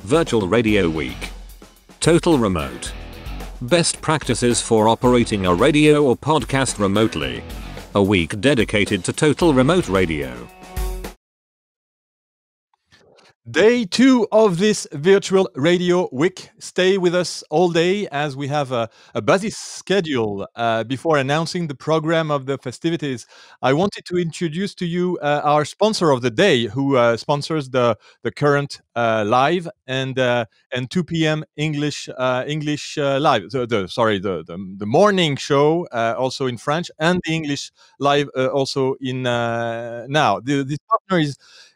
Virtual Radio Week. Total Remote. Best practices for operating a radio or podcast remotely. A week dedicated to total remote radio. Day 2 of this virtual radio week. Stay with us all day as we have a busy schedule. Before announcing the program of the festivities, I wanted to introduce to you our sponsor of the day, who sponsors the current live and 2 p.m. English live. The morning show also in French, and the English live also in now. This partner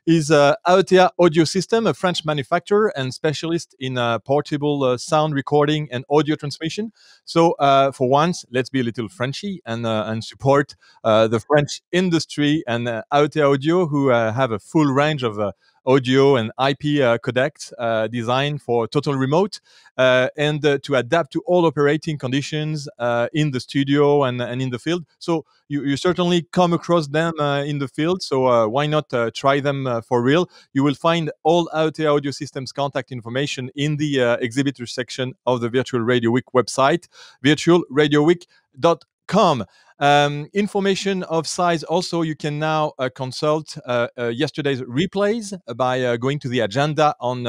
is AETA Audio System, a French manufacturer and specialist in portable sound recording and audio transmission. So for once, let's be a little Frenchy and support the French industry and AETA Audio, who have a full range of audio and IP codecs designed for total remote and to adapt to all operating conditions in the studio and in the field. So you certainly come across them in the field. So why not try them for real? You will find all AETA Audio Systems contact information in the exhibitor section of the Virtual Radio Week website, virtualradioweek.com. Information of size also, you can now consult yesterday's replays by going to the agenda on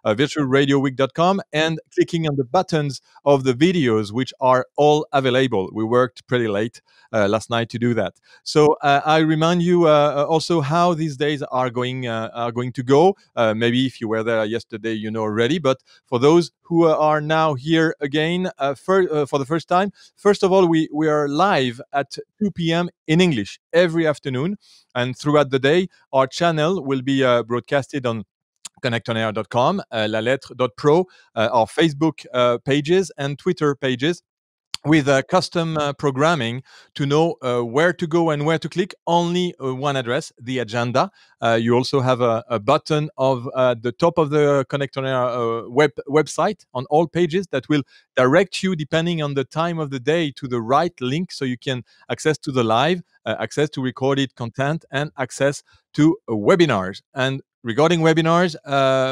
virtualradioweek.com and clicking on the buttons of the videos, which are all available. We worked pretty late last night to do that. So I remind you also how these days are going to go. Maybe if you were there yesterday, you know already, but for those who are now here again for the first time, first of all, we are live at 2 p.m. in English every afternoon, and throughout the day, our channel will be broadcasted on ConnectOnAir.com, Lettre.pro, our Facebook pages and Twitter pages, with custom programming to know where to go and where to click. Only one address, the agenda. You also have a button of the top of the ConnectOnAir website on all pages that will direct you, depending on the time of the day, to the right link, so you can access to the live, access to recorded content, and access to webinars. And regarding webinars,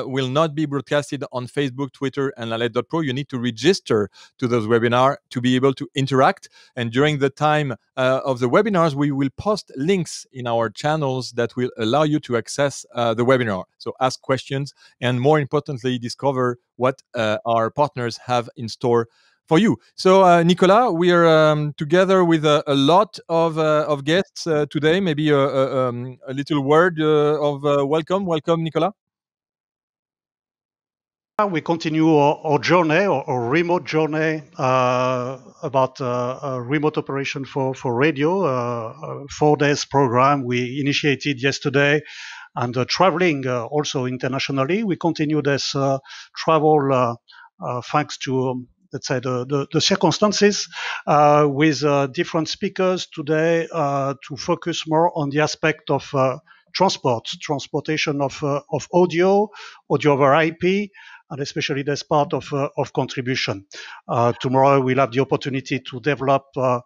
will not be broadcasted on Facebook, Twitter, and Lalette.pro. You need to register to those webinars to be able to interact. And during the time of the webinars, we will post links in our channels that will allow you to access the webinar. So ask questions and, more importantly, discover what our partners have in store for you. So, Nicolas, we are together with a lot of guests today. Maybe a little word of welcome. Welcome, Nicolas. We continue our journey, our remote journey about remote operation for radio. 4 days program we initiated yesterday, and traveling also internationally. We continue this travel thanks to let's say the circumstances with different speakers today to focus more on the aspect of transportation of audio over IP, and especially this part of contribution. Tomorrow we'll have the opportunity to develop the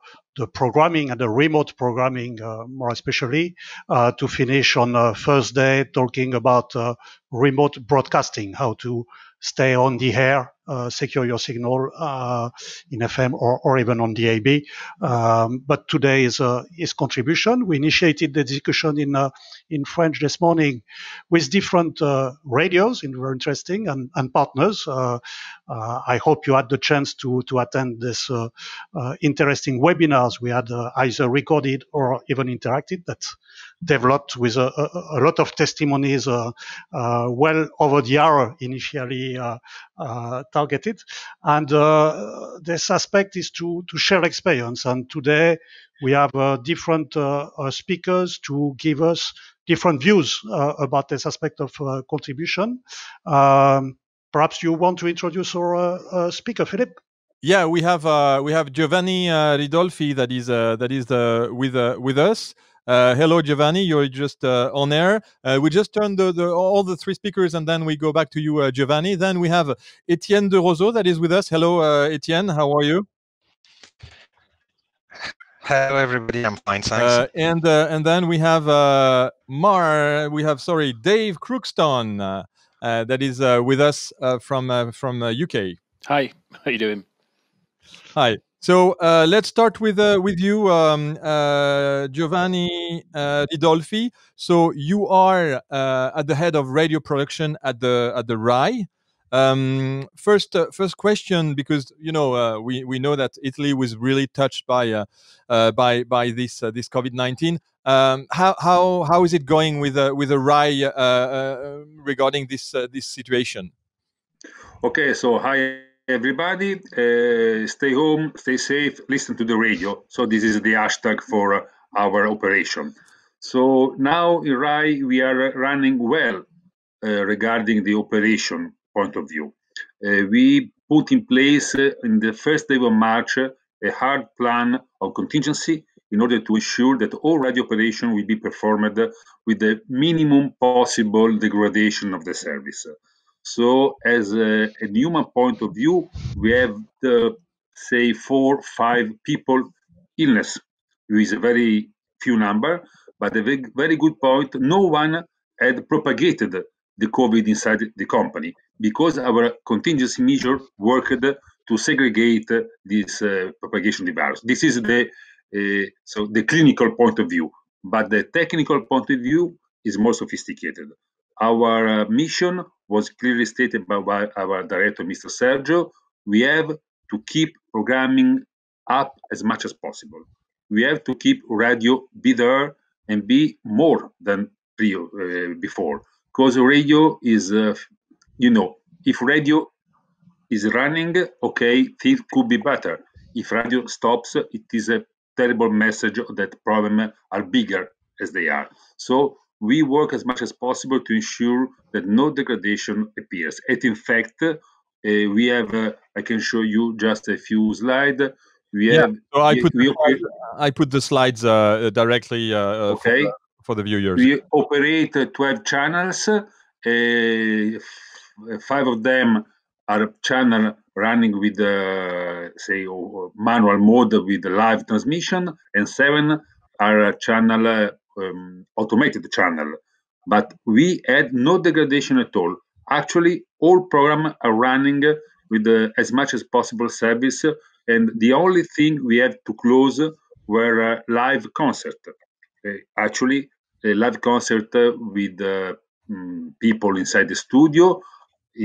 programming and the remote programming, more especially, to finish on Thursday talking about remote broadcasting, how to stay on the air, secure your signal in FM or even on DAB. But today is contribution. We initiated the discussion in French this morning with different radios, and very interesting, and partners. I hope you had the chance to attend this interesting webinars we had either recorded or even interactive, that developed with a lot of testimonies well over the hour initially targeted. And this aspect is to share experience. And today we have different speakers to give us different views about this aspect of contribution. Perhaps you want to introduce our speaker, Philippe? Yeah, we have Giovanni Ridolfi that is with us. Hello, Giovanni. You're just on air. We just turned all the three speakers, and then we go back to you, Giovanni. Then we have Etienne de Roseaux that is with us. Hello, Etienne. How are you? Hello, everybody. I'm fine, thanks. And then we have Dave Crookston. that is with us from UK. Hi, how you doing? Hi. So let's start with you, Giovanni Ridolfi. So you are at the head of radio production at the RAI. First question, because we know that Italy was really touched by this COVID-19. How is it going with the RAI regarding this situation? Okay, so hi everybody. Stay home, stay safe, listen to the radio. So this is the hashtag for our operation. So now in RAI we are running well regarding the operation point of view. We put in place in the first day of March a hard plan of contingency in order to ensure that all radio operation will be performed with the minimum possible degradation of the service. So as a human point of view, we have say 4, 5 people illness, which is a very few number, but a very, very good point. No one had propagated the COVID inside the company because our contingency measure worked to segregate this propagation of the virus. This is so the clinical point of view, but the technical point of view is more sophisticated. Our mission was clearly stated by our director, Mr. Sergio. We have to keep programming up as much as possible. We have to keep radio be there and be more than before, because radio is, if radio is running, okay, things could be better. If radio stops, it is a terrible message that problems are bigger as they are. So we work as much as possible to ensure that no degradation appears. And in fact, we have, I can show you just a few slides. So I put the slides directly okay. for the viewers. We operate 12 channels. 5 of them are channel running with say manual mode with the live transmission, and 7 are channel automated channel. But we had no degradation at all. Actually, all programs are running with as much as possible service, and the only thing we had to close were live concert. Actually, a live concert with people inside the studio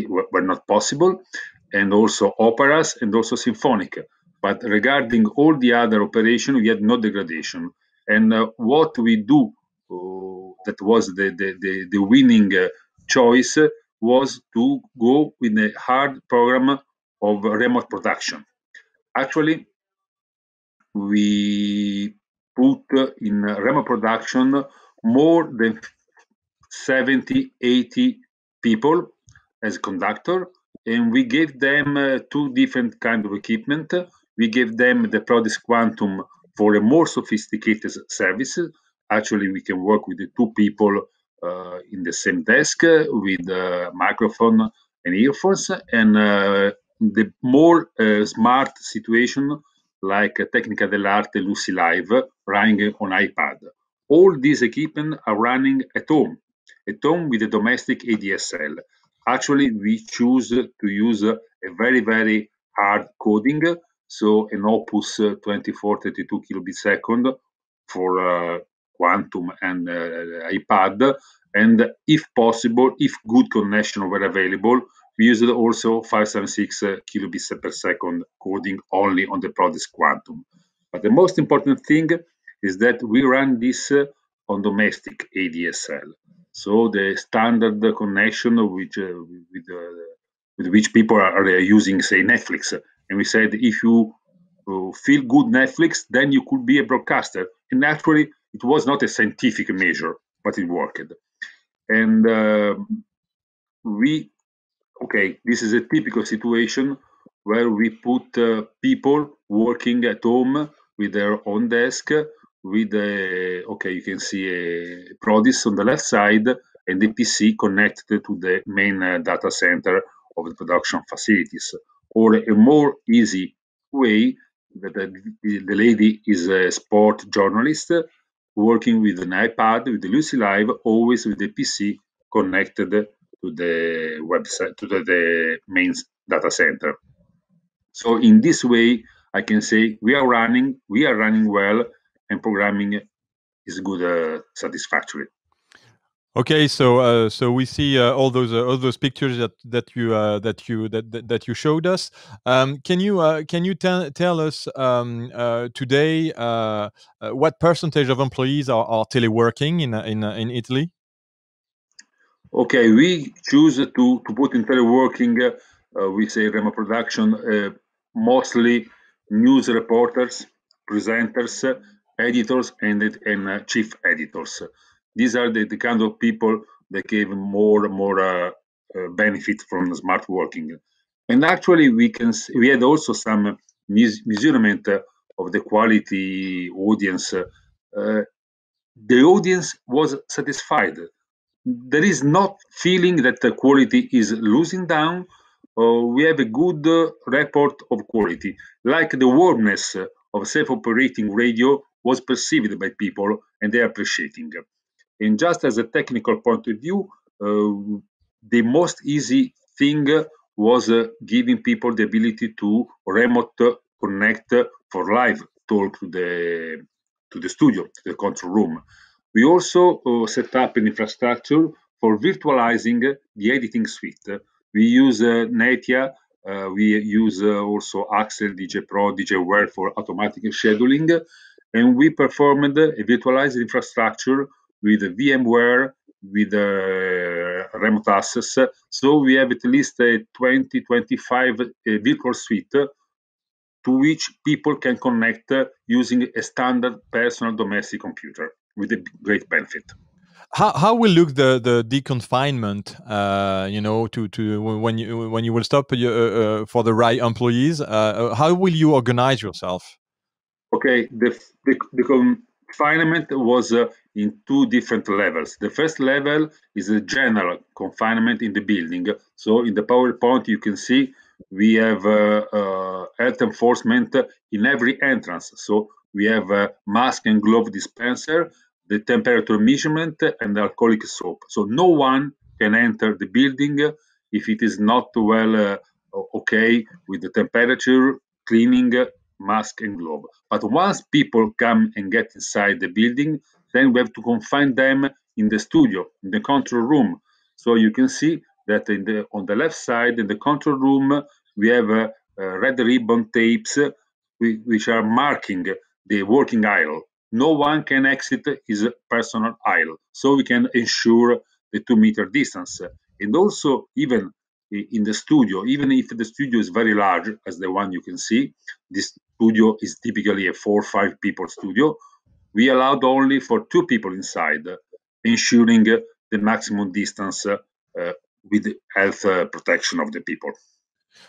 were not possible, and also operas and also symphonic. But regarding all the other operation, we had no degradation. And what we do, that was the winning choice, was to go with a hard program of remote production. Actually, we put in remote production more than 70, 80 people as conductor, and we gave them 2 different kind of equipment. We gave them the Prodis Quantum for a more sophisticated service. Actually, we can work with the 2 people in the same desk with microphone and earphones, and the more smart situation like Tecnica dell'Arte Lucy Live running on iPad. All these equipment are running at home with a domestic ADSL. Actually, we choose to use a very, very hard coding, so an Opus 2432 kilobit second for Quantum and iPad, and if possible, if good connection were available, we used also 576 kilobits per second coding only on the Prodis Quantum. But the most important thing is that we run this on domestic ADSL. So the standard connection with which people are using, say, Netflix. And we said, if you feel good Netflix, then you could be a broadcaster. And actually, it was not a scientific measure, but it worked. And this is a typical situation where we put people working at home with their own desk, with you can see a Prodis on the left side and the PC connected to the main data center of the production facilities. Or a more easy way, that the lady is a sport journalist working with an iPad, with the Lucy Live, always with the PC connected to the website, to the main data center. So in this way, I can say we are running well, and programming is good, satisfactory. Okay, so we see all those pictures that you showed us. Can you tell us today what percentage of employees are teleworking in Italy? Okay, we choose to put in teleworking. We say remote production, mostly news reporters, presenters, editors, and chief editors. These are the kind of people that give more benefit from smart working. And actually, we had also some measurement of the quality audience. The audience was satisfied. There is not feeling that the quality is losing down. We have a good report of quality, like the warmness of self-operating radio was perceived by people, and they are appreciating. And just as a technical point of view, the most easy thing was giving people the ability to remote connect for live talk to the studio, to the control room. We also set up an infrastructure for virtualizing the editing suite. We use Netia, we use also Axel, DJ Pro, DJware for automatic scheduling, and we performed a virtualized infrastructure with VMware, with remote access. So we have at least a 20-25 virtual suite to which people can connect using a standard personal domestic computer with a great benefit. How will look the deconfinement? To when you will stop for the right employees. How will you organize yourself? Okay, the confinement was in two different levels. The first level is a general confinement in the building. So in the PowerPoint, you can see we have health enforcement in every entrance. So we have a mask and glove dispenser, the temperature measurement, and the alcoholic soap. So no one can enter the building if it is not well okay with the temperature, cleaning, mask and glove. But once people come and get inside the building, then we have to confine them in the studio, in the control room. So you can see that on the left side in the control room, we have red ribbon tapes which are marking the working aisle. No one can exit his personal aisle, so we can ensure the 2-meter distance. And also, even in the studio, even if the studio is very large, as the one you can see, this studio is typically a 4 or 5 people studio, we allowed only for 2 people inside, ensuring the maximum distance with health protection of the people.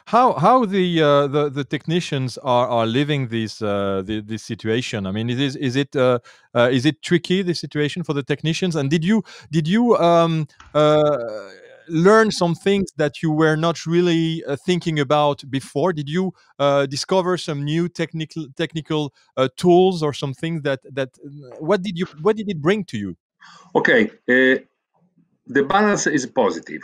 How the technicians are living this situation? I mean, is it tricky, the situation for the technicians? And did you learn some things that you were not really thinking about before? Did you discover some new technical tools or some things that what did it bring to you? Okay. The balance is positive.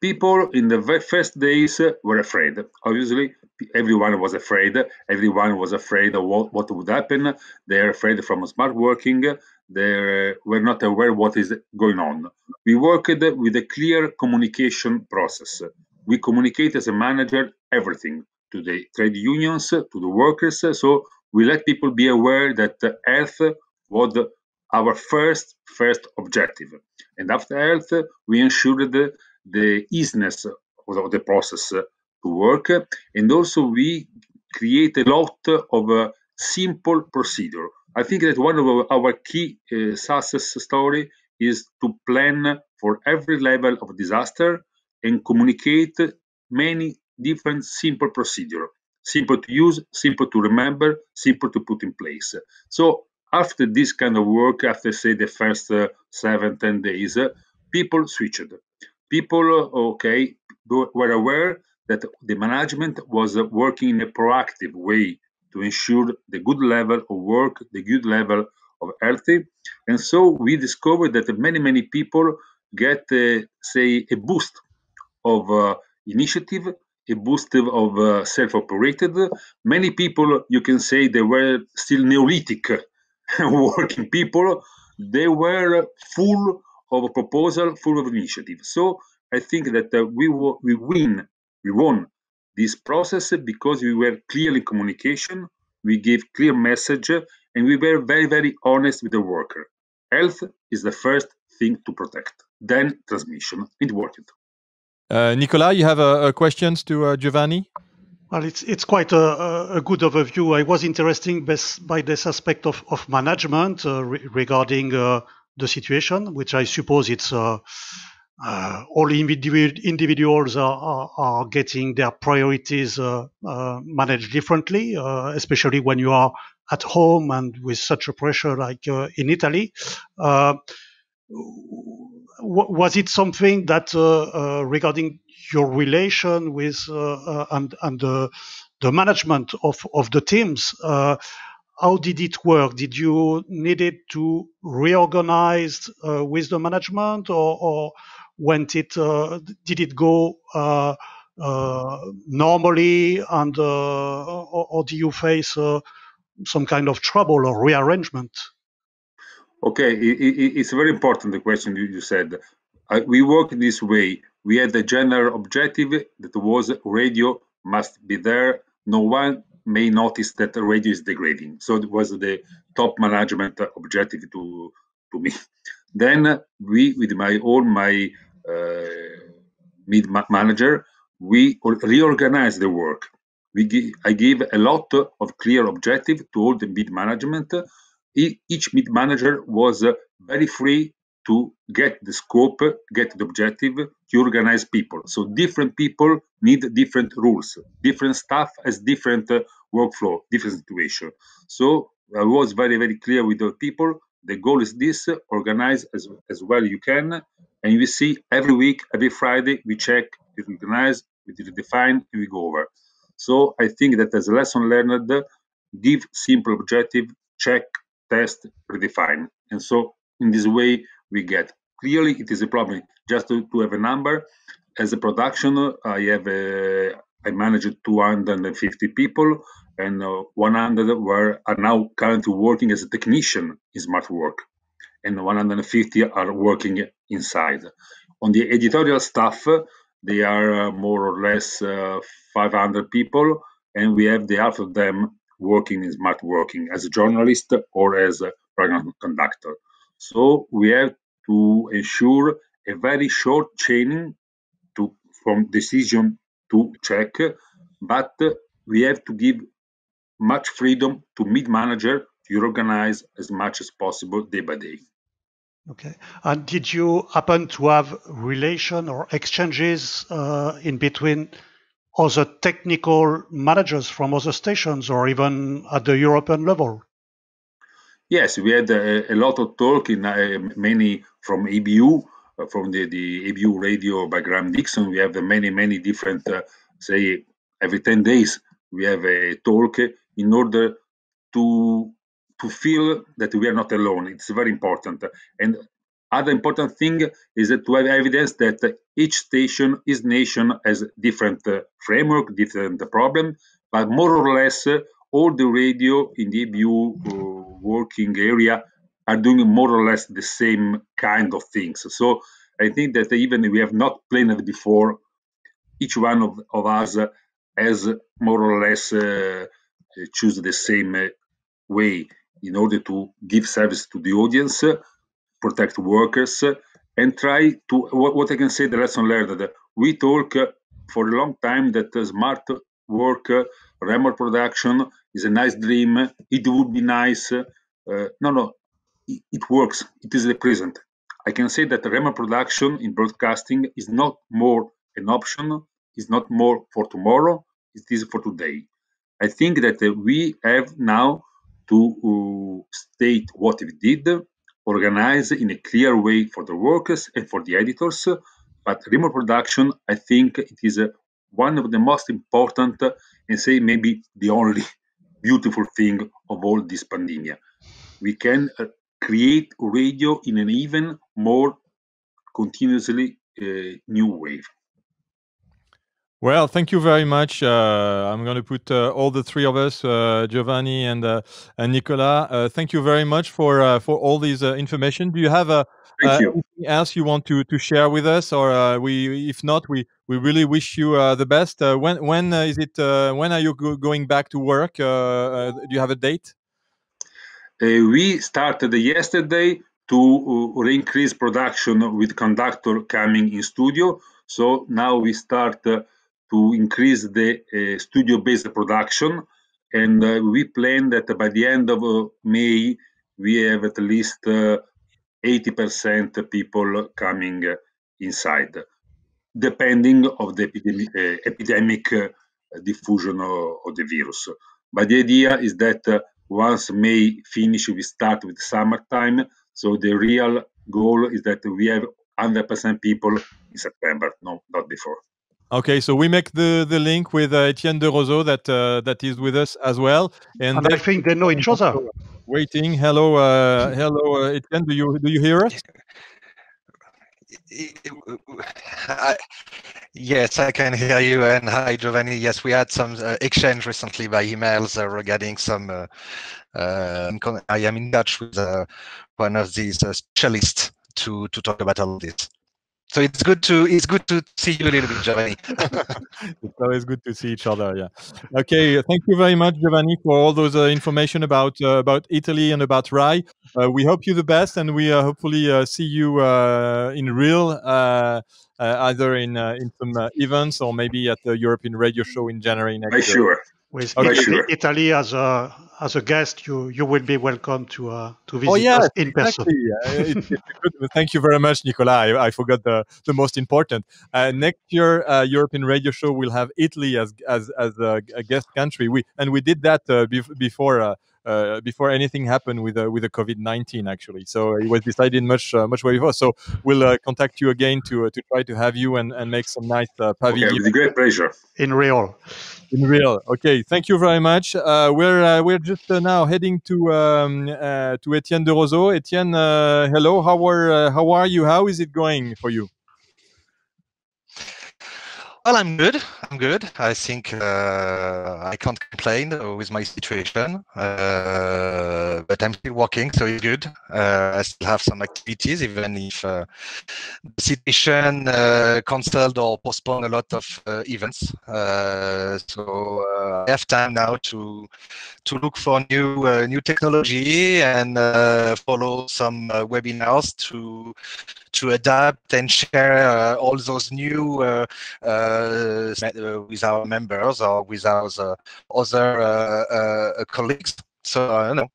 People in the very first days were afraid. Obviously, everyone was afraid. Everyone was afraid of what would happen. They're afraid from smart working. They were not aware what is going on. We worked with a clear communication process. We communicate as a manager everything to the trade unions, to the workers. So we let people be aware that health was our first objective. And after health, we ensured the easiness of the process to work. And also we create a lot of simple procedure. I think that one of our key success story is to plan for every level of disaster and communicate many different simple procedure. Simple to use, simple to remember, simple to put in place. So after this kind of work, after say the first 7-10 days, people switched. People, were aware that the management was working in a proactive way to ensure the good level of work, the good level of health. And so we discovered that many people get, say, a boost of initiative, a boost of self-operated. Many people, you can say, they were still Neolithic working people. They were full of a proposal, full of initiative. So I think that we won this process because we were clear in communication, we gave clear message, and we were very, very honest with the worker. Health is the first thing to protect, then transmission. It worked. Nicola, you have questions to Giovanni? Well, it's quite a good overview. I was interested by this aspect of management regarding the situation, which I suppose it's all individuals are getting their priorities managed differently, especially when you are at home and with such a pressure like in Italy. Was it something that regarding your relation with and the management of the teams, how did it work? Did you needed to reorganize with the management, or did it go normally, and or do you face some kind of trouble or rearrangement? Okay, it's very important, the question you said. We work this way. We had a general objective that was radio must be there. No one may notice that the radio is degrading. So it was the top management objective to me. Then we, with my mid manager, we reorganize the work. I give a lot of clear objective to all the mid management. Each mid manager was very free to get the scope, get the objective, to organize people. So different people need different rules. Different staff has different workflow, different situation. So I was very, very clear with the people. The goal is this: organize as well you can. And you see every week, every Friday, we check, we organize, we define, and we go over. So I think that as a lesson learned, give simple objective, check, test, redefine. And so in this way, we get. Clearly, it is a problem. Just to have a number, as a production, I manage 250 people, and 100 are now currently working as a technician in smart work, and 150 are working inside. On the editorial staff, they are more or less 500 people, and we have the half of them working in smart working as a journalist or as a program conductor. So we have to ensure a very short chaining from decision to check, but we have to give much freedom to mid-manager to organize as much as possible day by day. Okay. And did you happen to have relation or exchanges in between other technical managers from other stations, or even at the European level? Yes, we had a lot of talk, many from ABU, from the ABU radio by Graham Dixon. We have many different, say, every 10 days, we have a talk in order to feel that we are not alone. It's very important. And other important thing is that to have evidence that each station, each nation has different framework, different problem, but more or less all the radio in the ABU working area are doing more or less the same kind of things. So I think that even we have not planned it before, each one of us has more or less choose the same way in order to give service to the audience, protect workers, and try to, what I can say, the lesson learned, that we talk for a long time that smart work, remote production is a nice dream. It would be nice. No, it works. It is the present. I can say that remote production in broadcasting is not more an option, is not more for tomorrow, it is for today. I think that we have now to state what we did, organize in a clear way for the workers and for the editors. But remote production, I think it is one of the most important, and say maybe the only beautiful thing of all this pandemic. We can create radio in an even more continuously new wave. Well, thank you very much. I'm going to put all the three of us, Giovanni and Nicola. Thank you very much for all these information. Do you have anything else you want to share with us, or if not, we really wish you the best. When is it? When are you going back to work? Do you have a date? We started yesterday to increase production with conductor coming in studio. So now we start to increase the studio-based production, and we plan that by the end of May we have at least 80% people coming inside, depending of the epidemic diffusion of the virus. But the idea is that once May finish, we start with summertime. So the real goal is that we have 100% people in September, no, not before. Okay, so we make the link with Etienne de Roseaux that is with us as well, and I think they know each other. Waiting. Hello, hello, Etienne. Do you hear us? Yes, I can hear you. And hi, Giovanni. Yes, we had some exchange recently by emails regarding some. I am in touch with one of these specialists to talk about all this. So it's good to see you a little bit, Giovanni. It's always good to see each other. Yeah. Okay. Thank you very much, Giovanni, for all those information about Italy and about RAI. We hope you the best, and we hopefully see you in real, either in some events or maybe at the European Radio Show in January next year. Sure. With Italy as a guest, you will be welcome to visit us in person. It's good. Thank you very much, Nicola. I forgot the most important. Next year, European Radio Show will have Italy as a guest country. We did that before anything happened with the COVID-19, actually. So it was decided much way before. So we'll contact you again to try to have you and make some nice pavilion. Okay, with great pleasure. In real. In real. Okay, thank you very much. We're just now heading to Etienne de Roseaux. Etienne, hello. How are you? How is it going for you? Well, I'm good. I think I can't complain with my situation, but I'm still working, so it's good. I still have some activities, even if the situation canceled or postponed a lot of events. So I have time now to look for new technology and follow some webinars to adapt and share all those new with our members or with our other colleagues. So I don't know.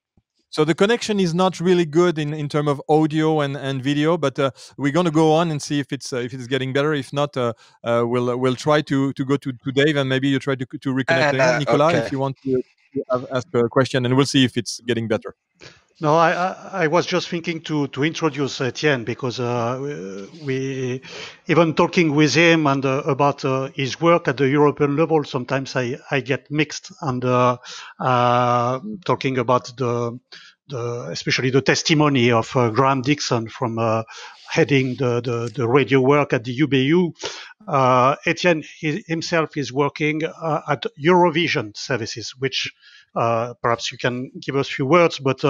So the connection is not really good in terms of audio and video, but we're going to go on and see if it's getting better. If not, we'll try to go to Dave, and maybe you try to reconnect again, Nicola, okay, if you want to ask a question, and we'll see if it's getting better. No, I was just thinking to introduce Etienne, because we, even talking with him and about his work at the European level, sometimes I get mixed, and talking about especially the testimony of Graham Dixon from heading the radio work at the UBU. Etienne himself is working at Eurovision services, which perhaps you can give us a few words, but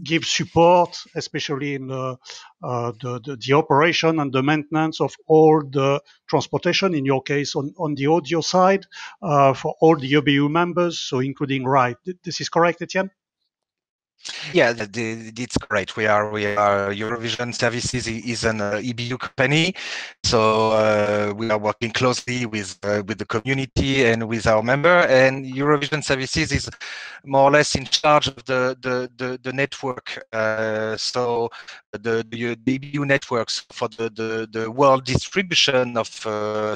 give support, especially in the operation and the maintenance of all the transportation, in your case on the audio side, for all the UBU members, so including RAI. This is correct, Etienne? Yeah, it's correct. We are Eurovision Services is an EBU company, so we are working closely with the community and with our member. And Eurovision Services is more or less in charge of the network. So the EBU networks for the world distribution of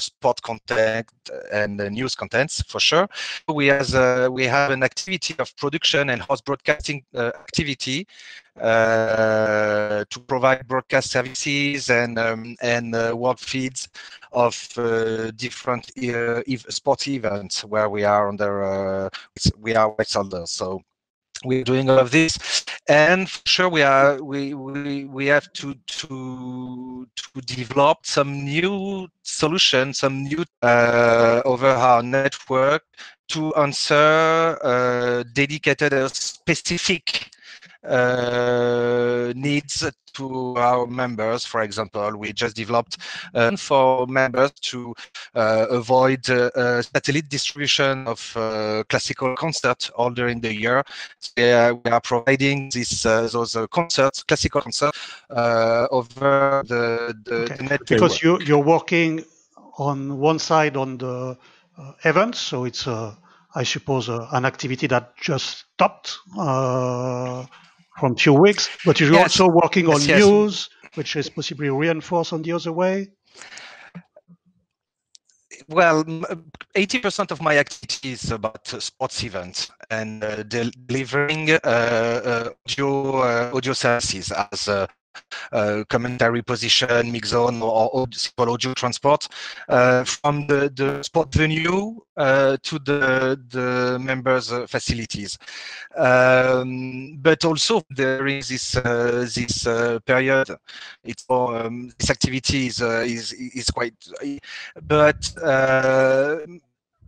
sport content and news contents, for sure. We have an activity of production and host broadcasting activity to provide broadcast services and world feeds of different sports events where we are under we are rights holders. So we're doing all of this, And for sure, we have to develop some new solutions, some new over our network to answer dedicated specific needs to our members. For example, we just developed for members to avoid satellite distribution of classical concerts all during the year. So, we are providing those concerts, classical concerts, over the network. Because you're working on one side on the events, so it's I suppose an activity that just stopped from few weeks, but you're also working on news, which is possibly reinforced on the other way. Well, 80% of my activity is about sports events and delivering audio services as commentary position, mix zone, or simple audio transport from the sport venue to the members' facilities. But also during this period, it's this activity is quite, but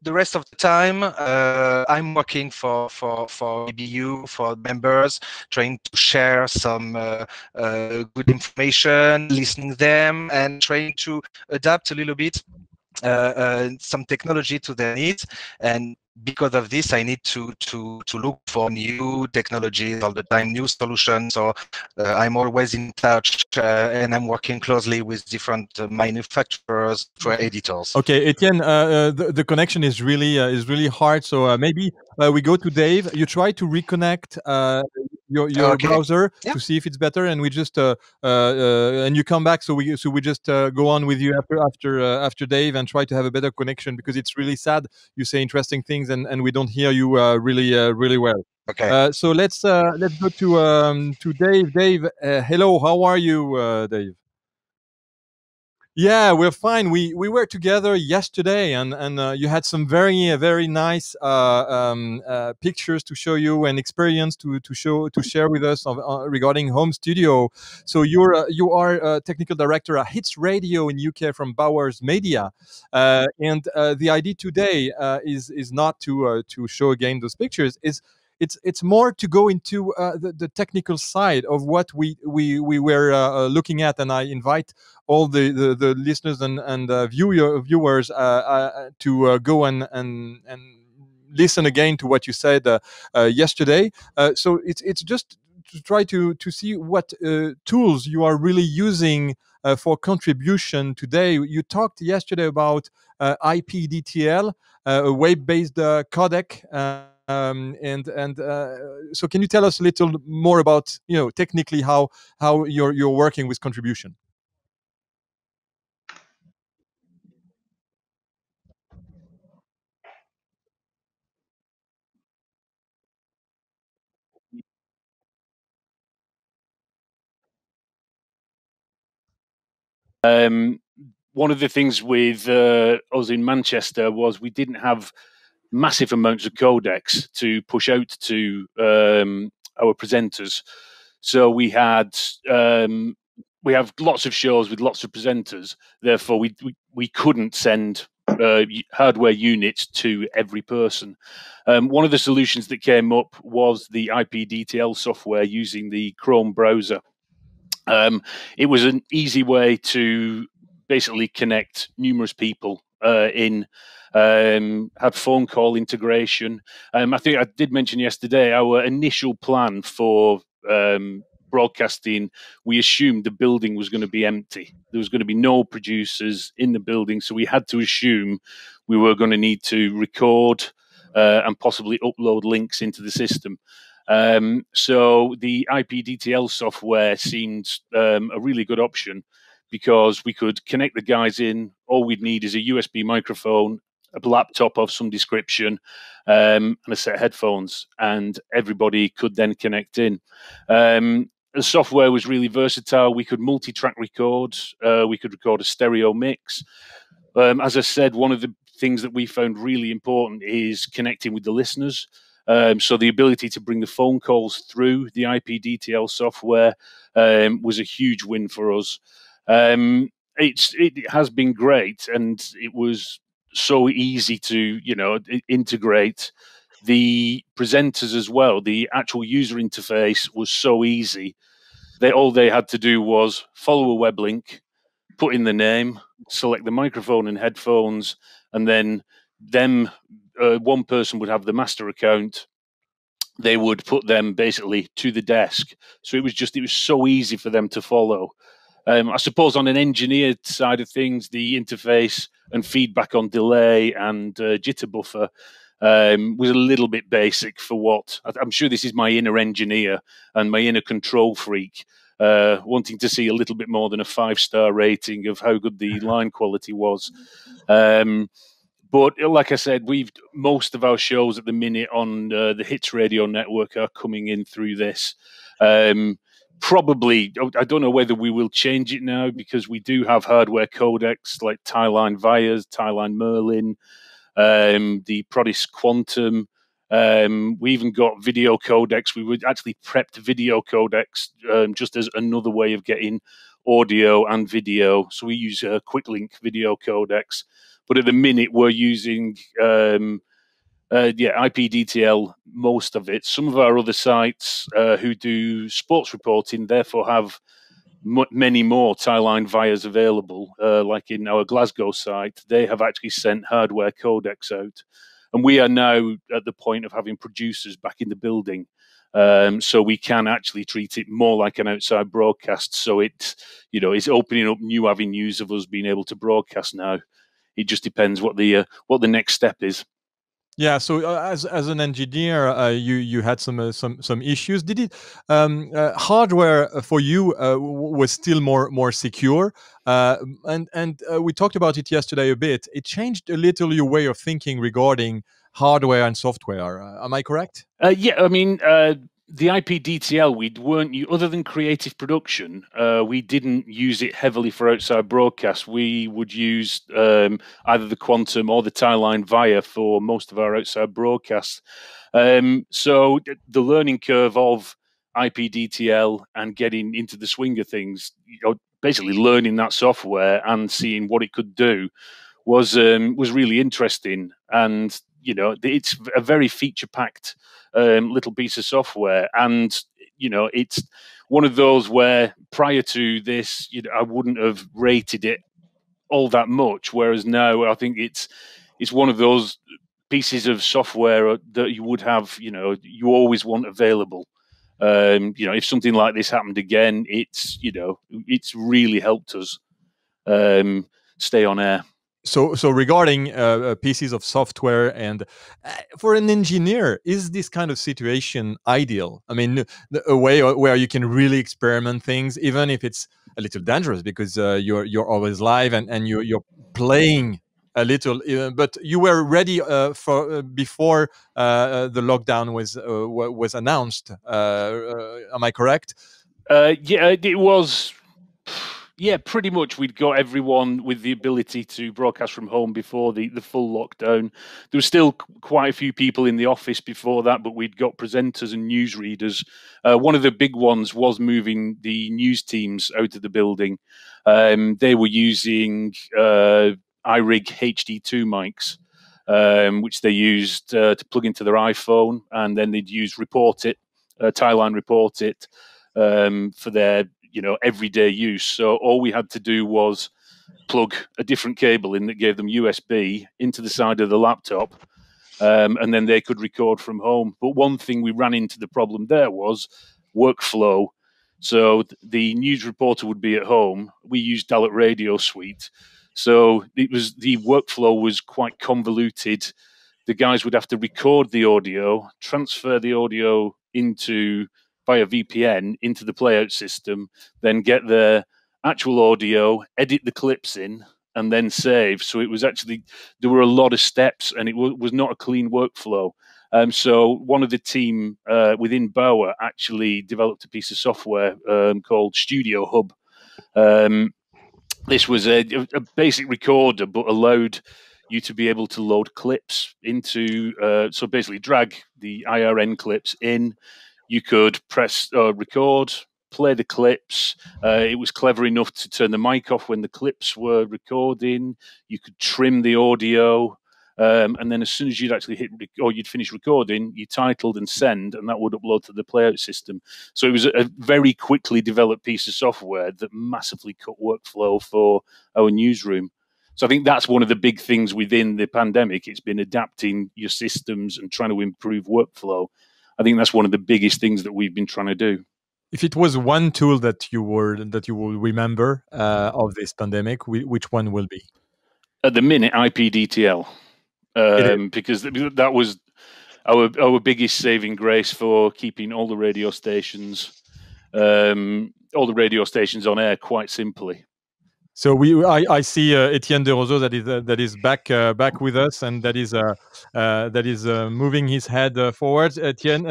the rest of the time, I'm working for EBU, for members, trying to share some good information, listening them, and trying to adapt a little bit some technology to their needs. And because of this, I need to look for new technologies all the time, new solutions. So I'm always in touch, and I'm working closely with different manufacturers, for editors. Okay, Etienne, the connection is really hard. So maybe we go to Dave. You try to reconnect your browser to see if it's better, and we just and you come back. So we just go on with you after Dave and try to have a better connection, because it's really sad. You say interesting things, and we don't hear you really well. Okay. So let's go to Dave. Dave, hello. How are you, Dave? Yeah, we're fine. We were together yesterday, and you had some very nice pictures to show you and experience to share with us regarding home studio. So you are a technical director at Hits Radio in UK from Bauer's Media, and the idea today is not to show again those pictures. It's more to go into the technical side of what we were looking at, and I invite all the listeners and viewers to go and listen again to what you said yesterday. So it's just to try to see what tools you are really using for contribution today. You talked yesterday about IPDTL, a web-based codec. So can you tell us a little more about, technically how you're working with contribution? One of the things with us in Manchester was we didn't have massive amounts of codecs to push out to our presenters. So we have lots of shows with lots of presenters. Therefore, we couldn't send hardware units to every person. One of the solutions that came up was the IPDTL software using the Chrome browser. It was an easy way to basically connect numerous people had phone call integration. I think I did mention yesterday our initial plan for broadcasting, we assumed the building was going to be empty. There was going to be no producers in the building, so we had to assume we were going to need to record and possibly upload links into the system. So the IPDTL software seemed a really good option, because we could connect the guys in. All we'd need is a USB microphone, a laptop of some description, and a set of headphones, and everybody could then connect in. The software was really versatile. We could multi-track record. We could record a stereo mix. As I said, one of the things that we found really important is connecting with the listeners. So the ability to bring the phone calls through the IPDTL software was a huge win for us. It has been great, and it was so easy to integrate the presenters as well. The actual user interface was so easy. All they had to do was follow a web link, put in the name, select the microphone and headphones, and then one person would have the master account. They would put them basically to the desk. So it was so easy for them to follow. I suppose on an engineered side of things, the interface and feedback on delay and jitter buffer was a little bit basic for what I'm sure this is my inner engineer and my inner control freak wanting to see a little bit more than a 5-star rating of how good the line quality was. But like I said, most of our shows at the minute on the Hits Radio Network are coming in through this. Probably, I don't know whether we will change it now, because we do have hardware codecs like Tie-Line Vias, Tie-Line Merlin, the Prodis Quantum. We even got video codecs. We would actually prepped video codecs just as another way of getting audio and video. So we use QuickLink video codecs. But at the minute, we're using IPDTL, most of it. Some of our other sites who do sports reporting therefore have many more Tie-Line Vias available. Like in our Glasgow site, they have actually sent hardware codecs out. And we are now at the point of having producers back in the building. So we can actually treat it more like an outside broadcast. So it's opening up new avenues of us being able to broadcast now. It just depends what the next step is. Yeah. So as an engineer, you had some issues. Did it hardware for you was still more secure? And we talked about it yesterday a bit. It changed a little your way of thinking regarding hardware and software. Am I correct? Yeah. I mean, the IPDTL, other than creative production, we didn't use it heavily for outside broadcast. We would use either the Quantum or the Tie-Line Via for most of our outside broadcasts. So the learning curve of IPDTL and getting into the swing of things, basically learning that software and seeing what it could do was really interesting. And it's a very feature-packed little piece of software, and it's one of those where prior to this, I wouldn't have rated it all that much. Whereas now, I think it's one of those pieces of software that you would have, you always want available. If something like this happened again, it's really helped us stay on air. So regarding pieces of software, and for an engineer, is this kind of situation ideal? I mean, a way where you can really experiment things, even if it's a little dangerous, because you're always live and you're playing a little. But you were ready for before the lockdown was announced. Am I correct? Yeah, it was. Yeah, pretty much. We'd got everyone with the ability to broadcast from home before the full lockdown. There was still quite a few people in the office before that, but we'd got presenters and newsreaders. One of the big ones was moving the news teams out of the building. They were using iRig HD2 mics, which they used to plug into their iPhone, and then they'd use Tie-Line Report It for their everyday use. So all we had to do was plug a different cable in that gave them USB into the side of the laptop, and then they could record from home. But one thing we ran into the problem there was workflow. So the news reporter would be at home. We used Dalit Radio Suite. So the workflow was quite convoluted. The guys would have to record the audio, transfer the audio via VPN into the playout system, then get the actual audio, edit the clips in, and then save. So it was actually, there were a lot of steps, and it was not a clean workflow. So one of the team within Bauer actually developed a piece of software called Studio Hub. This was a basic recorder, but allowed you to be able to load clips into, so basically drag the IRN clips in. You could press record, play the clips. It was clever enough to turn the mic off when the clips were recording. You could trim the audio. And then as soon as you'd actually you'd finish recording, you titled and send, and that would upload to the playout system. So it was a very quickly developed piece of software that massively cut workflow for our newsroom. So I think that's one of the big things within the pandemic. It's been adapting your systems and trying to improve workflow. I think that's one of the biggest things that we've been trying to do. If it was one tool that you will remember of this pandemic, which one will be? At the minute, IPDTL, because that was our biggest saving grace for keeping all the radio stations on air quite simply. So I see Etienne de Roseaux that is back with us, and that is moving his head forward. Etienne,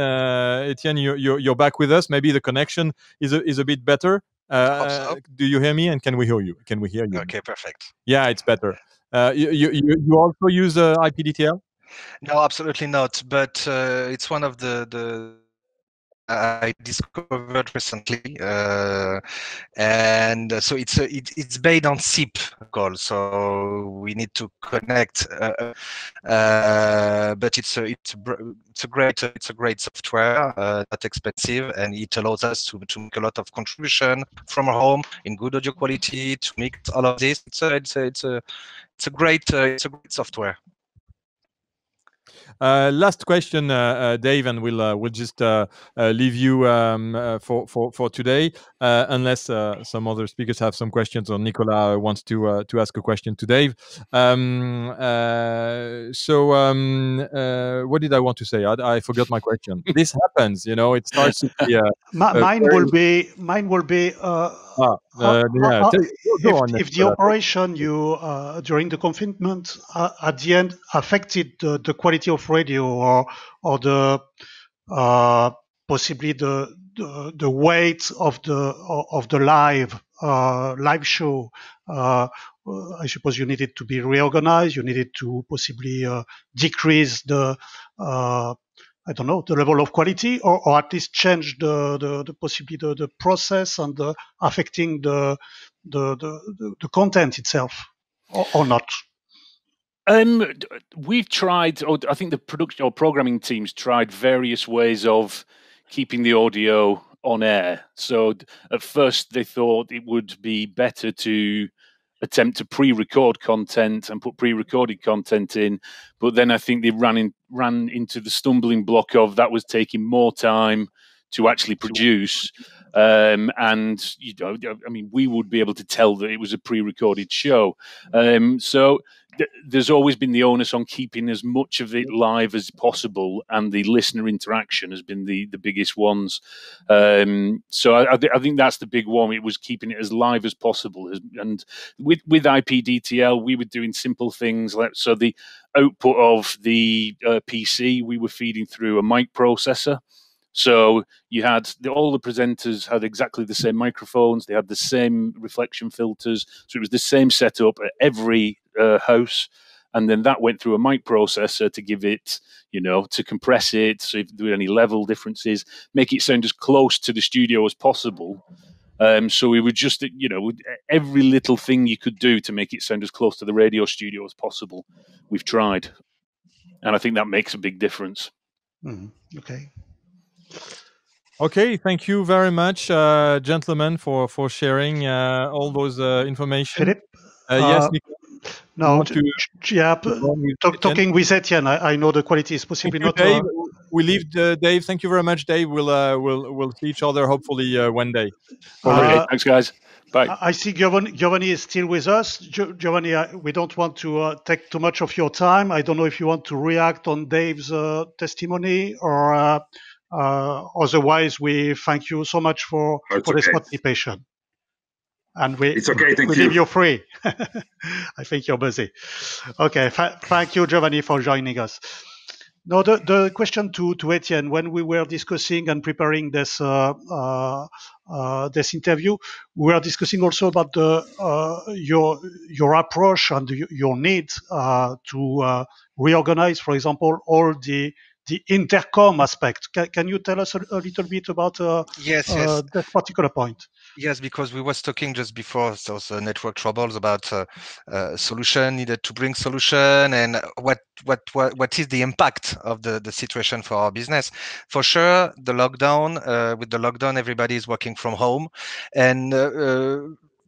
you're back with us. Maybe the connection is a bit better. So. Do you hear me? And can we hear you? Can we hear you? Okay, perfect. Yeah, it's better. You also use IPDTL? No, absolutely not. But it's one of the I discovered recently, and so it's based on SIP call. So we need to connect, but it's a great software, not expensive, and it allows us to make a lot of contribution from our home in good audio quality to mix all of this. It's a great software. Last question, Dave, and we'll just leave you for today, unless some other speakers have some questions, or Nicola wants to ask a question to Dave. What did I want to say? I forgot my question. This happens, it starts to be. Mine will be. If the operation during the confinement at the end affected the quality of radio, or the possibly the weight of the live show, I suppose you needed to be reorganized. You needed to possibly decrease the the level of quality, or at least change possibly the process and affecting the content itself, or not. We've tried, or I think the production or programming teams tried various ways of keeping the audio on air. So at first they thought it would be better to attempt to pre-record content and put pre-recorded content in, but then I think they ran into the stumbling block of that was taking more time to actually produce. And we would be able to tell that it was a pre-recorded show. So there's always been the onus on keeping as much of it live as possible, and the listener interaction has been the biggest ones. So I think that's the big one. It was keeping it as live as possible. And with IPDTL, we were doing simple things so the output of the PC, we were feeding through a mic processor. So you had all the presenters had exactly the same microphones. They had the same reflection filters. So it was the same setup at every house. And then that went through a mic processor to give it, to compress it. So if there were any level differences, make it sound as close to the studio as possible. So we would just, every little thing you could do to make it sound as close to the radio studio as possible, we've tried. And I think that makes a big difference. Okay. Okay, thank you very much, gentlemen, for sharing all those information. Philip? Yes, no, talking with Etienne, I know the quality is possibly not. Dave. We leave Dave. Thank you very much, Dave. We'll see each other hopefully one day. Okay, thanks, guys. Bye. I see Giovanni is still with us. Giovanni, we don't want to take too much of your time. I don't know if you want to react on Dave's testimony, or otherwise we thank you so much for this participation. And it's okay. Thank we you. leave you free. I think you're busy. Okay. Thank you, Giovanni, for joining us. No, the question to Etienne, when we were discussing and preparing this this interview, we were discussing also about the your approach and your need to reorganize, for example, all the intercom aspect. Can you tell us a little bit about Yes. that particular point? Yes, because we was talking just before those network troubles about solution needed to bring solution, and what is the impact of the situation for our business. For sure, the lockdown, with the lockdown, everybody is working from home, and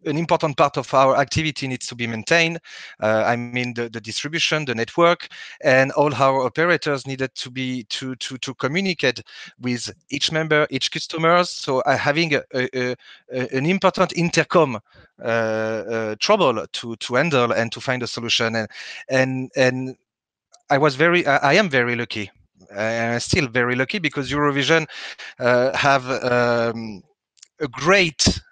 an important part of our activity needs to be maintained. I mean, the distribution, the network, and all our operators needed to be to communicate with each member, each customers. So having an important intercom trouble to handle and to find a solution, and I am very lucky, and still very lucky, because Eurovision have a great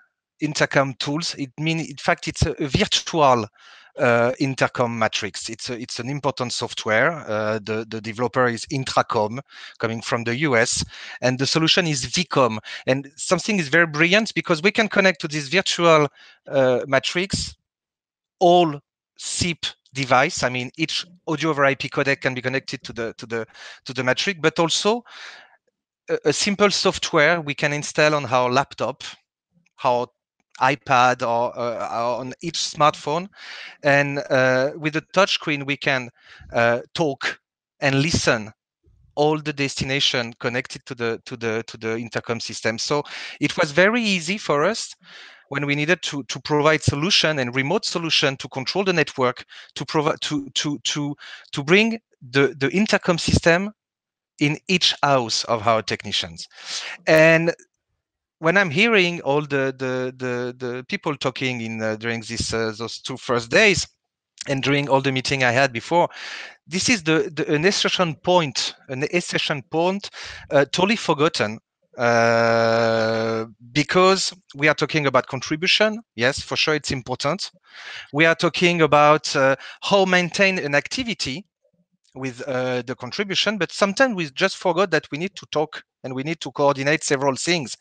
intercom tools. In fact, it's a virtual intercom matrix. It's an important software. The developer is Intracom, coming from the US, and the solution is VCom. And something is very brilliant, because we can connect to this virtual matrix all SIP device. I mean, each audio over IP codec can be connected to the matrix, but also a simple software we can install on our laptop, our iPad, or on each smartphone, and with a touch screen we can talk and listen all the destination connected to the intercom system. So it was very easy for us when we needed to provide solution and remote solution to control the network, to provide to bring the intercom system in each house of our technicians. And when I'm hearing all the people talking in during this those 2 first days, and during all the meeting I had before, this is an essential point, totally forgotten, because we are talking about contribution. Yes, for sure, it's important. We are talking about how maintain an activity with the contribution, but sometimes we just forgot that we need to talk and we need to coordinate several things,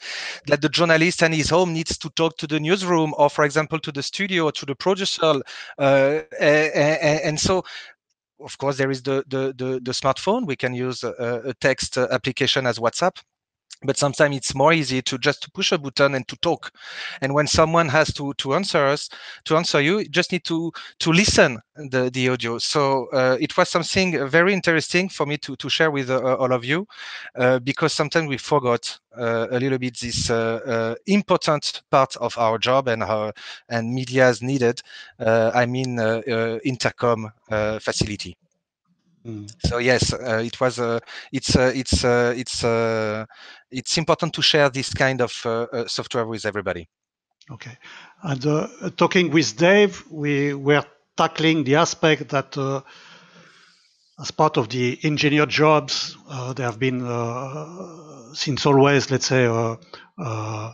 that the journalist and his home needs to talk to the newsroom, or for example to the studio, or to the producer, and so of course there is the smartphone. We can use a text application as WhatsApp, but sometimes it's more easy to just push a button and to talk. And when someone has to answer you just need to listen the audio. So it was something very interesting for me to share with all of you, because sometimes we forgot a little bit this important part of our job, and media is needed. I mean, intercom facility. So yes, it was. It's important to share this kind of software with everybody. Okay, and talking with Dave, we were tackling the aspect that as part of the engineer jobs, there have been since always, let's say, an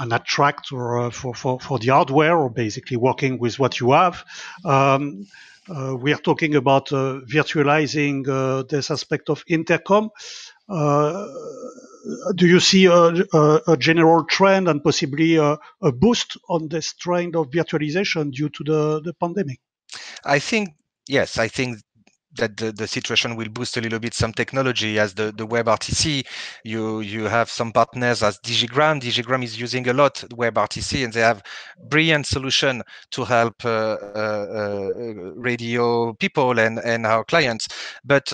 attractor for the hardware, or basically working with what you have. We are talking about virtualizing this aspect of intercom. Do you see a general trend and possibly a boost on this trend of virtualization due to the pandemic? I think yes. I think that the situation will boost a little bit some technology, as the WebRTC. You have some partners as Digigram. Digigram is using a lot WebRTC, and they have brilliant solution to help radio people and our clients. But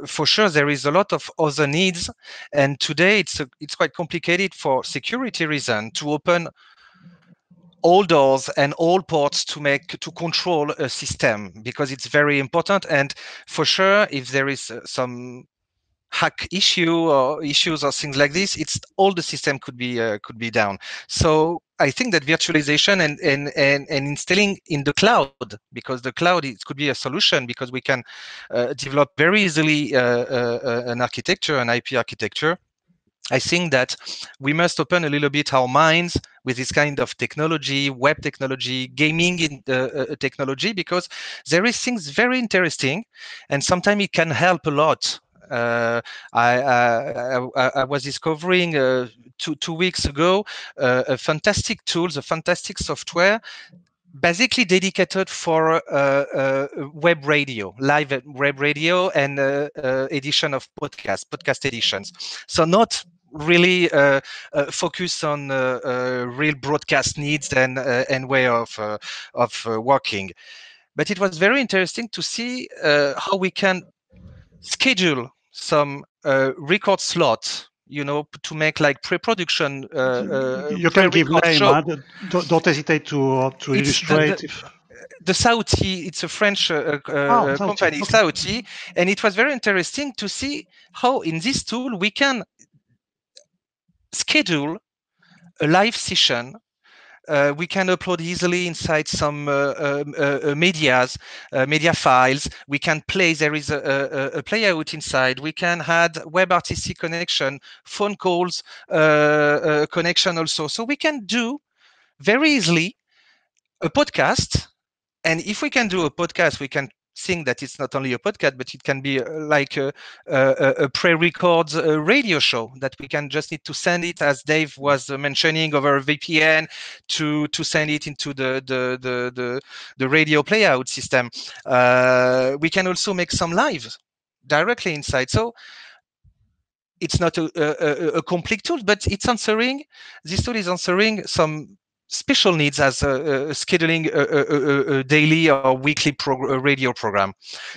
for sure there is a lot of other needs, and today it's quite complicated for security reason to open all doors and all ports to control a system, because it's very important. And for sure, if there is some hack issue or issues or things like this, it's all the system could be down. So I think that virtualization and installing in the cloud, because the cloud, it could be a solution, because we can develop very easily an architecture, an IP architecture, I think that we must open a little bit our minds with this kind of technology, web technology, gaming in technology, because there is things very interesting, and sometimes it can help a lot. I was discovering 2 weeks ago a fantastic tools, a fantastic software, basically dedicated for web radio, live web radio, and edition of podcast editions. So not really focus on real broadcast needs and way of working. But it was very interesting to see how we can schedule some record slots, to make like pre-production, you can give pre-record name. show. Don't hesitate to It's illustrate. the Saudi, it's a French company, Okay. Saudi, and it was very interesting to see how in this tool we can schedule a live session. We can upload easily inside some media files. We can play. There is a playout inside. We can add WebRTC connection, phone calls connection also. So we can do very easily a podcast. And if we can do a podcast, we can think that it's not only a podcast, but it can be like a pre-record radio show that we can just need to send it, as Dave was mentioning, over a VPN to send it into the radio playout system. We can also make some live directly inside. So it's not a complete tool, but it's answering. This tool is answering some special needs, as scheduling a daily or weekly radio program.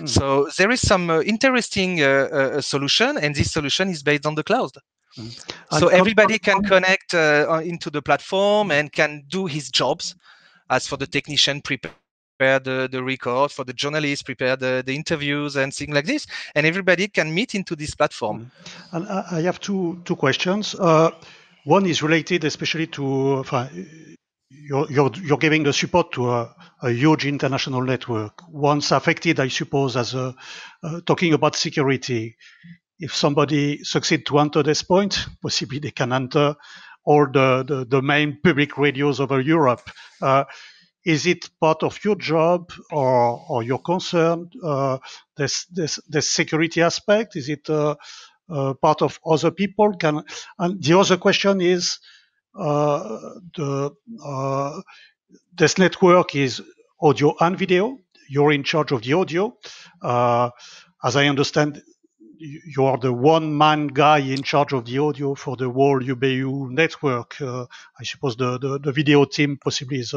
So there is some interesting solution, and this solution is based on the cloud. So everybody can connect into the platform and can do his jobs. As for the technician, prepare the record, for the journalist, prepare the interviews and things like this, and everybody can meet into this platform. And I have two questions. One is related especially to you're giving the support to a huge international network. Once affected, I suppose, as talking about security. If somebody succeeds to enter this point, possibly they can enter all the main public radios over Europe. Is it part of your job or your concern? This security aspect, is it part of other people? And the other question is, this network is audio and video. You're in charge of the audio. As I understand, you are the one-man guy in charge of the audio for the whole UBU network. I suppose the video team possibly is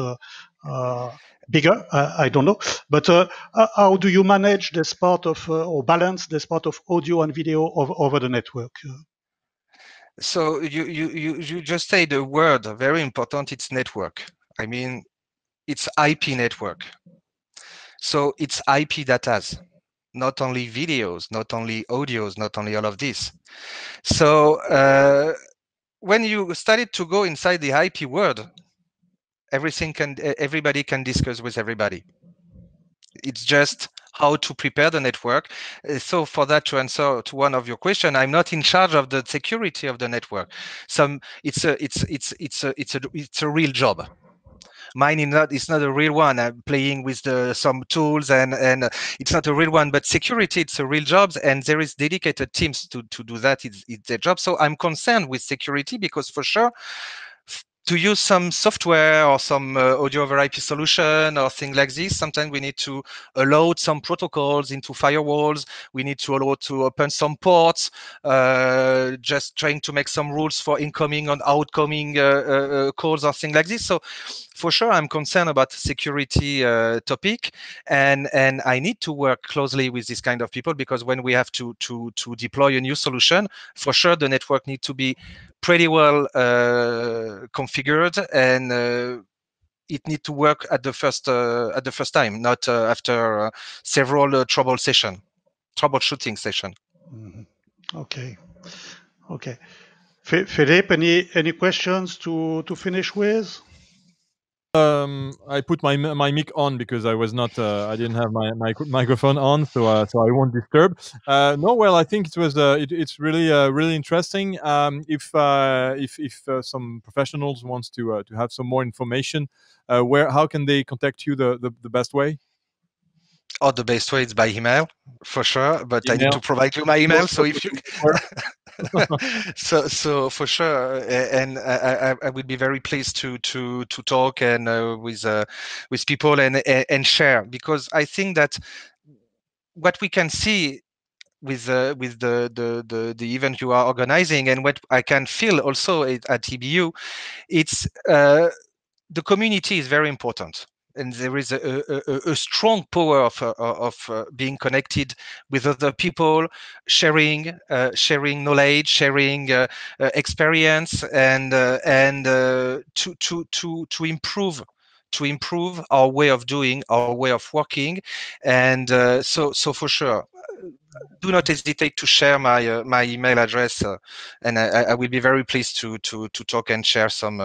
bigger. I don't know. But how do you manage this part of, or balance this part of audio and video over the network? So you just say the word very important. It's network. I mean, it's IP network. So it's IP data, not only videos, not only audios, not only all of this. So when you started to go inside the IP world, everybody can discuss with everybody. It's just how to prepare the network. So for that, to answer to one of your questions, I'm not in charge of the security of the network. It's a real job. Mine is not a real one. I'm playing with some tools, and it's not a real one. But security, it's a real job, and there is dedicated teams to do that. It's their job. So I'm concerned with security, because for sure, to use some software or some audio over IP solution or things like this, sometimes we need to allow some protocols into firewalls. We need to allow to open some ports, just trying to make some rules for incoming and outgoing calls or things like this. So for sure, I'm concerned about security topic, and I need to work closely with this kind of people, because when we have to deploy a new solution, for sure the network needs to be pretty well configured, and it needs to work at the first time, not after several troubleshooting session. Okay. Philippe, any questions to finish with? I put my mic on because I was not. I didn't have my microphone on, so I won't disturb. No, well, I think it was. It's really really interesting. If some professionals wants to have some more information, how can they contact you the best way? Or the best way is by email, for sure. But I need Email. to provide you my email. So if you, so for sure, and I would be very pleased to talk and with people and share, because I think that what we can see with the event you are organizing, and what I can feel also at EBU, it's the community is very important, and there is a strong power of being connected with other people, sharing knowledge, sharing experience, and to improve our way of doing, our way of working, and so for sure. Do not hesitate to share my email address, and I will be very pleased to talk and share some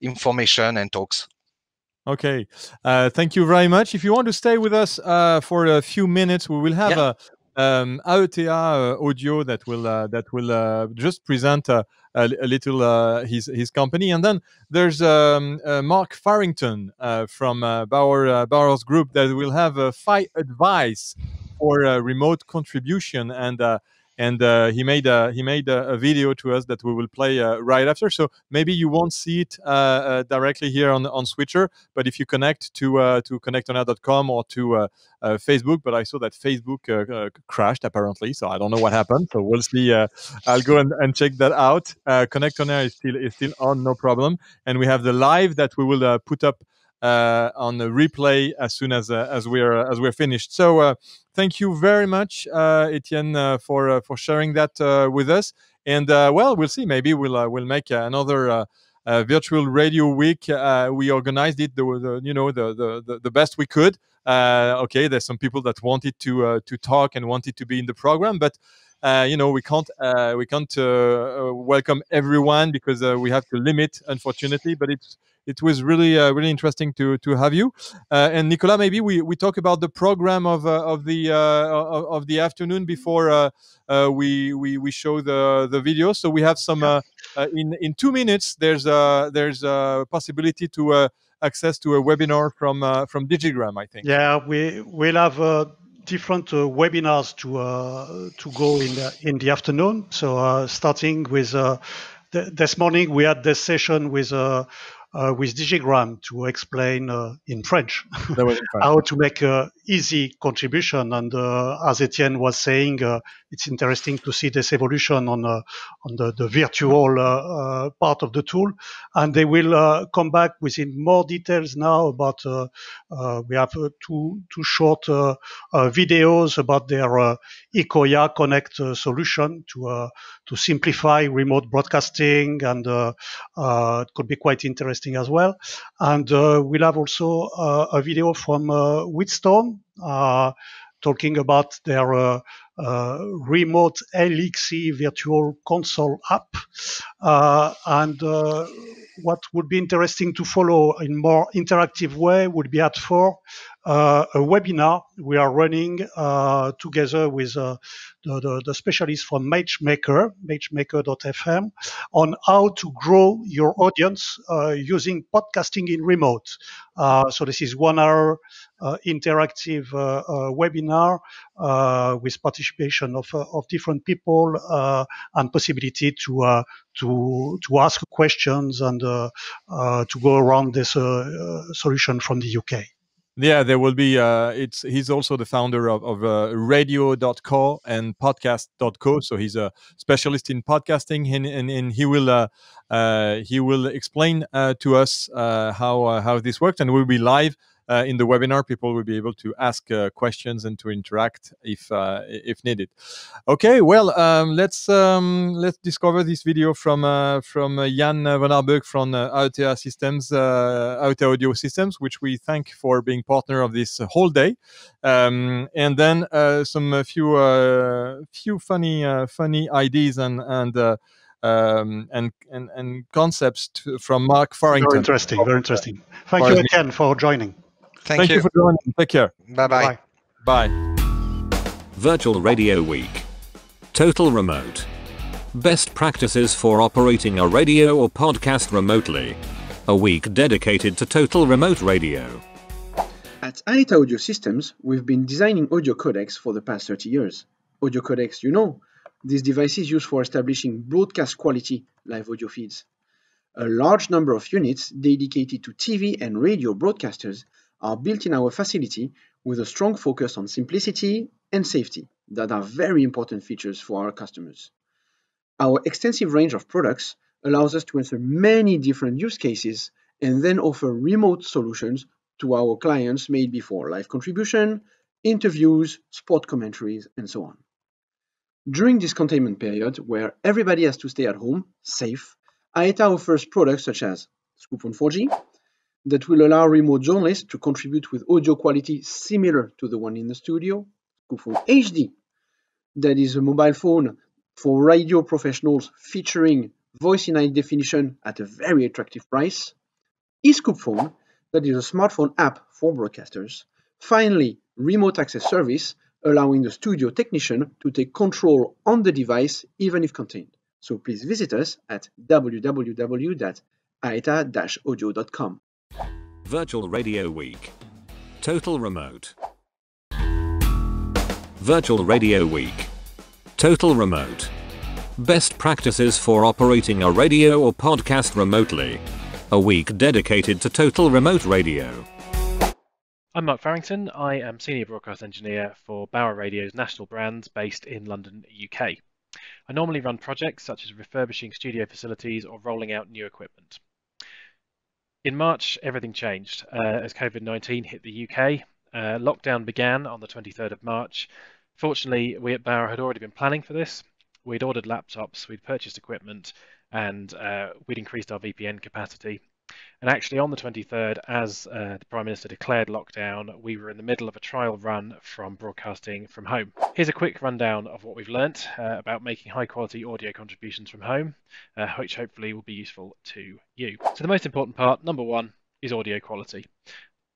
information and talks. Okay, thank you very much. If you want to stay with us for a few minutes, we will have a AETA audio that will just present a little his company, and then there's Mark Farrington from Bauer's group that will have 5 advice for remote contribution, and he made a video to us that we will play right after. So maybe you won't see it directly here on Switcher, but if you connect to ConnectOnAir.com or to Facebook, but I saw that Facebook crashed apparently, so I don't know what happened. So we'll see. I'll go and check that out. ConnectOnAir is still on, no problem, and we have the live that we will put up on the replay as soon as we're finished. So thank you very much, Etienne, for sharing that with us. And well, we'll see. Maybe we'll make another virtual radio week. We organized it the best we could. Okay, there's some people that wanted to talk and wanted to be in the program, but we can't welcome everyone because we have to limit, unfortunately. But it was really really interesting to have you. And Nicolas, maybe we talk about the program of the afternoon before we show the video. So we have some in 2 minutes. There's a possibility to access to a webinar from Digigram, I think. Yeah, we'll have different webinars to go in the afternoon. So starting with this morning, we had this session with Digigram to explain in French how to make easy contribution. And as Etienne was saying, it's interesting to see this evolution on the virtual part of the tool. And they will come back within more details now about we have two short videos about their Ecoya Connect solution to simplify remote broadcasting, and it could be quite interesting as well. And we'll have also a video from Wheatstone talking about their remote LXC virtual console app. And what would be interesting to follow in more interactive way would be at 4 a webinar we are running together with the specialists from magemaker.fm on how to grow your audience using podcasting in remote. So this is 1 hour interactive webinar with participation of different people and possibility to ask questions and to go around this solution from the UK. Yeah, there will be. He's also the founder of radio.co and podcast.co. So he's a specialist in podcasting, and he will explain to us how this works, and we'll be live in the webinar. People will be able to ask questions and to interact if needed. Okay, well, let's discover this video from Yann Vonarburg from AETA Systems, AETA Audio Systems, which we thank for being partner of this whole day, and then some few funny ideas and and concepts from Mark Farrington. Very interesting. Very interesting. Thank you, Etienne, for joining. Thank you for joining. Take care. Bye-bye. Bye. Virtual Radio Week. Total Remote. Best practices for operating a radio or podcast remotely. A week dedicated to total remote radio. At AETA Audio Systems, we've been designing audio codecs for the past 30 years. Audio codecs, these devices used for establishing broadcast quality live audio feeds. A large number of units dedicated to TV and radio broadcasters are built in our facility with a strong focus on simplicity and safety that are very important features for our customers. Our extensive range of products allows us to answer many different use cases and then offer remote solutions to our clients made before live contribution, interviews, sport commentaries, and so on. During this containment period, where everybody has to stay at home, safe, AETA offers products such as Scoopphone 4G, that will allow remote journalists to contribute with audio quality similar to the one in the studio, Scoopphone HD, that is a mobile phone for radio professionals featuring voice in high definition at a very attractive price, eScoopphone, that is a smartphone app for broadcasters, finally, remote access service, allowing the studio technician to take control on the device even if contained. So please visit us at www.aeta-audio.com. Virtual Radio Week. Total Remote. Virtual Radio Week. Total Remote. Best practices for operating a radio or podcast remotely. A week dedicated to total remote radio. I'm Mark Farrington. I am Senior Broadcast Engineer for Bauer Radio's national brand based in London, UK. I normally run projects such as refurbishing studio facilities or rolling out new equipment. In March, everything changed as COVID-19 hit the UK. Lockdown began on the 23rd of March. Fortunately, we at Bauer had already been planning for this. We'd ordered laptops, we'd purchased equipment, and we'd increased our VPN capacity. And actually on the 23rd, as the Prime Minister declared lockdown, we were in the middle of a trial run from broadcasting from home. Here's a quick rundown of what we've learnt about making high quality audio contributions from home, which hopefully will be useful to you. So the most important part, number one, is audio quality.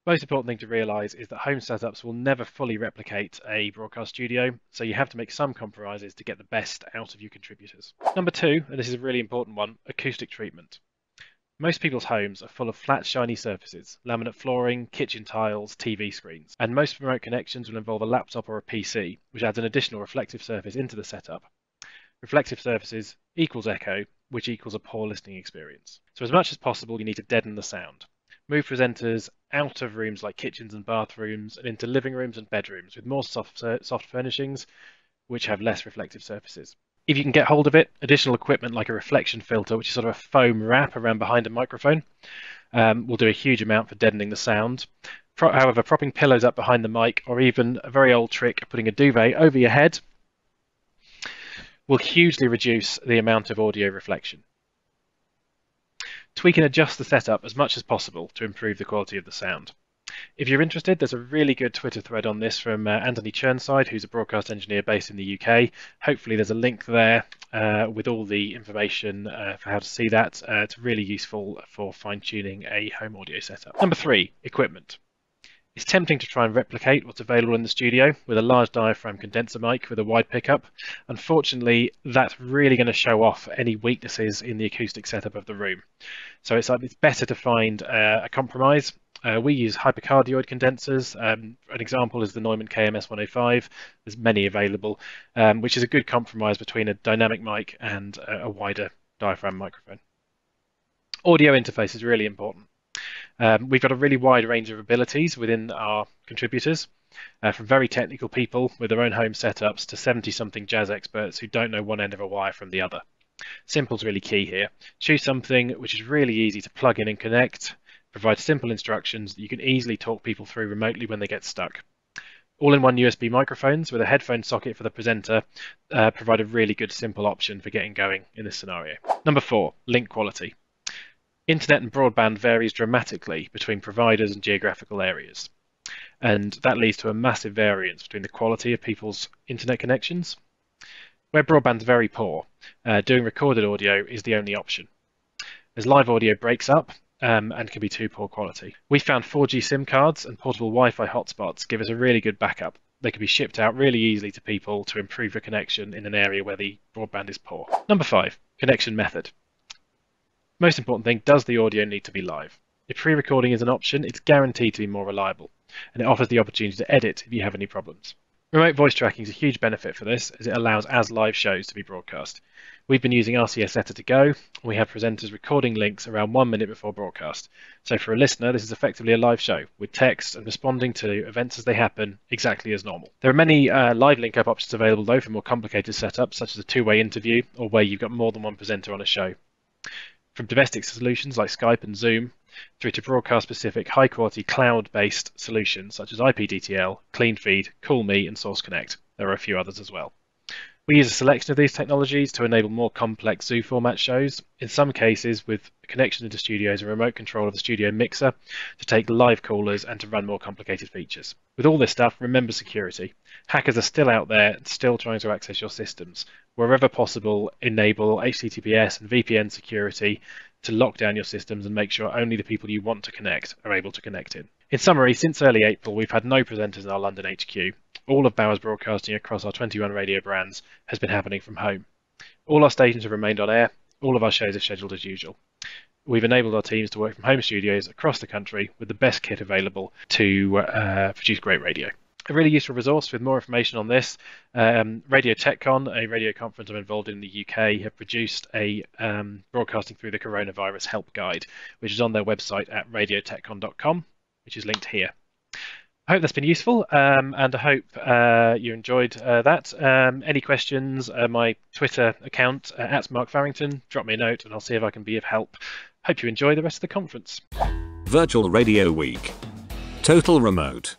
Most important thing to realise is that home setups will never fully replicate a broadcast studio, so you have to make some compromises to get the best out of your contributors. Number two, and this is a really important one, acoustic treatment. Most people's homes are full of flat, shiny surfaces, laminate flooring, kitchen tiles, TV screens, and most remote connections will involve a laptop or a PC, which adds an additional reflective surface into the setup. Reflective surfaces equals echo, which equals a poor listening experience. So as much as possible, you need to deaden the sound. Move presenters out of rooms like kitchens and bathrooms and into living rooms and bedrooms with more soft furnishings, which have less reflective surfaces. If you can get hold of it, additional equipment like a reflection filter, which is sort of a foam wrap around behind a microphone, will do a huge amount for deadening the sound. However, propping pillows up behind the mic, or even a very old trick, putting a duvet over your head, will hugely reduce the amount of audio reflection. Tweak and adjust the setup as much as possible to improve the quality of the sound. If you're interested, there's a really good Twitter thread on this from Anthony Churnside, who's a broadcast engineer based in the UK. Hopefully there's a link there with all the information for how to see that. It's really useful for fine-tuning a home audio setup. Number three, equipment. It's tempting to try and replicate what's available in the studio with a large diaphragm condenser mic with a wide pickup. Unfortunately, that's really going to show off any weaknesses in the acoustic setup of the room. So it's better to find a compromise. We use hypercardioid condensers. An example is the Neumann KMS 105. There's many available, which is a good compromise between a dynamic mic and a wider diaphragm microphone. Audio interface is really important. We've got a really wide range of abilities within our contributors, from very technical people with their own home setups to 70-something jazz experts who don't know one end of a wire from the other. Simple's really key here. Choose something which is really easy to plug in and connect, provide simple instructions that you can easily talk people through remotely when they get stuck. All-in-one USB microphones with a headphone socket for the presenter provide a really good simple option for getting going in this scenario. Number four, link quality. Internet and broadband varies dramatically between providers and geographical areas, and that leads to a massive variance between the quality of people's internet connections. Where broadband's very poor, doing recorded audio is the only option, as live audio breaks up and can be too poor quality. We found 4G SIM cards and portable Wi-Fi hotspots give us a really good backup. They can be shipped out really easily to people to improve the connection in an area where the broadband is poor. Number 5, connection method. Most important thing, does the audio need to be live? If pre-recording is an option, it's guaranteed to be more reliable, and it offers the opportunity to edit if you have any problems. Remote voice tracking is a huge benefit for this, as it allows as live shows to be broadcast. We've been using RCS Lettre to go, and we have presenters recording links around 1 minute before broadcast. So for a listener, this is effectively a live show, with text and responding to events as they happen, exactly as normal. There are many live link-up options available though for more complicated setups, such as a two-way interview, or where you've got more than one presenter on a show. From domestic solutions like Skype and Zoom, through to broadcast-specific, high-quality, cloud-based solutions such as IPDTL, CleanFeed, CallMe, and Source Connect. There are a few others as well. We use a selection of these technologies to enable more complex Zoo format shows, in some cases with connection into studios and remote control of the studio mixer to take live callers and to run more complicated features. With all this stuff, remember security. Hackers are still out there, still trying to access your systems. Wherever possible, enable HTTPS and VPN security to lock down your systems and make sure only the people you want to connect are able to connect in. In summary, since early April, we've had no presenters in our London HQ. All of Bauer's broadcasting across our 21 radio brands has been happening from home. All our stations have remained on air. All of our shows are scheduled as usual. We've enabled our teams to work from home studios across the country with the best kit available to produce great radio. A really useful resource with more information on this, Radio TechCon, a radio conference I'm involved in the UK, have produced a broadcasting through the coronavirus help guide, which is on their website at radiotechcon.com, which is linked here. I hope that's been useful, and I hope you enjoyed that. Any questions, my Twitter account, at Mark Farrington, drop me a note and I'll see if I can be of help. Hope you enjoy the rest of the conference. Virtual Radio Week. Total remote.